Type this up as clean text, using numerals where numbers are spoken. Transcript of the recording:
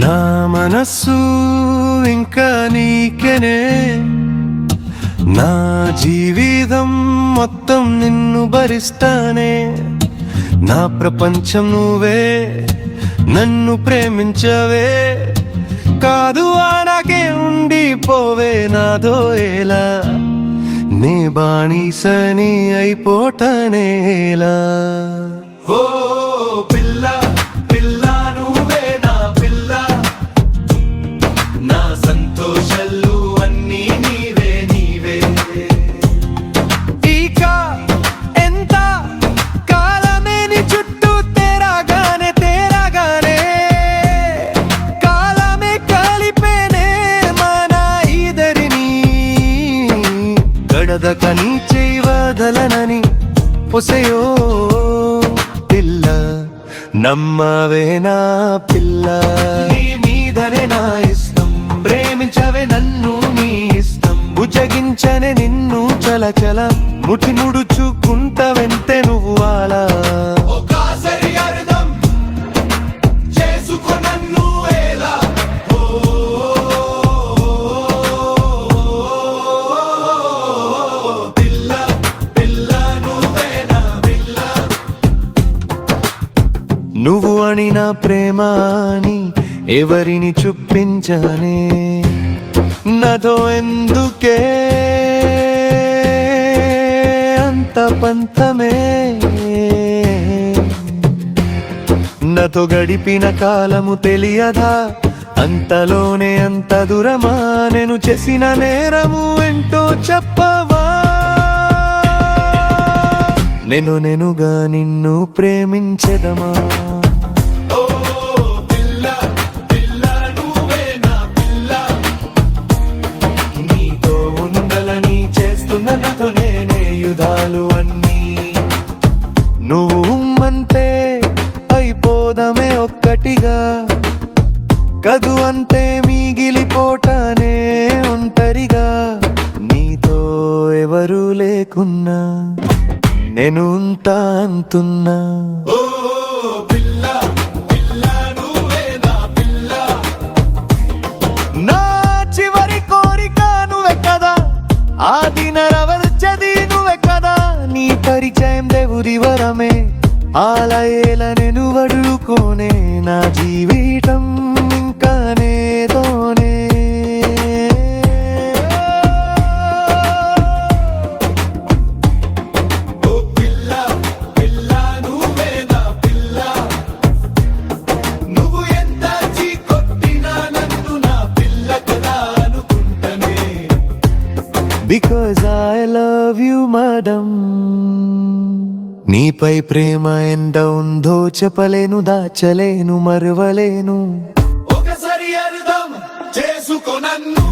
నా మనస్సు ఇంకా నీకెనే, నా జీవితం మొత్తం నిన్ను భరిస్తానే. నా ప్రపంచం నువ్వే, నన్ను ప్రేమించవే. కాదు నాకే ఉండిపోవే నాతో ఎలా, నీ బానిసని అయిపోటనేలా. ఓ పిల్ల పిల్ల నువ్వే నా పిల్ల, నా సంతోషాలు అన్నీ నీవే నీవే. ఇక ఎంత కాలమే నీ చుట్టూ తేరాగానే తేరాగానే, కాలమే కలిపేనే మన ఇద్దరిని. గడదకని చేయి వదలనని పొసయో పిల్ల, నమ్మవే నా పిల్ల. నీ మీదనే నా ఇష్టం, ప్రేమించవే నన్ను నీ ఇష్టం. భుజగించనే నిన్ను చలచల, ముఠి ముడుచుకుంటవెంతే నువ్వు అలా. నువ్వు అని నా ప్రేమ అని ఎవరిని చూపించనే, నాతో ఎందుకే అంత పంతమే. నాతో గడిపిన కాలము తెలియదా, అంతలోనే అంత దూరమా. నేను చేసిన నేరము ఏంటో చెప్పవా. నేనుగా నిన్ను ప్రేమించెదమా. నీతో ఉండాలని చేస్తున్న నాతో నేనే యుధాలు అన్నీ. నువ్వు మంతే అయిపోదమే ఒక్కటిగా, కదు అంతే మిగిలిపోటానే ఒంటరిగా. నీతో ఎవరు లేకున్నా నేను అంతున్నా. నా చివరి కోరిక నువ్వే కదా, ఆది నెరవేర్చేది నువ్వే కదా. నీ పరిచయం దేవుడి వరమే, ఆలయేల నేను వడుకోనే. నా జీవితం ఇంకా నేతోనే. Because I love you madam. నీపై ప్రేమ ఎంత ఉందో చెప్పలేను, దాచలేను, మరవలేను. ఒకసారి అర్థం చేసుకో నన్ను.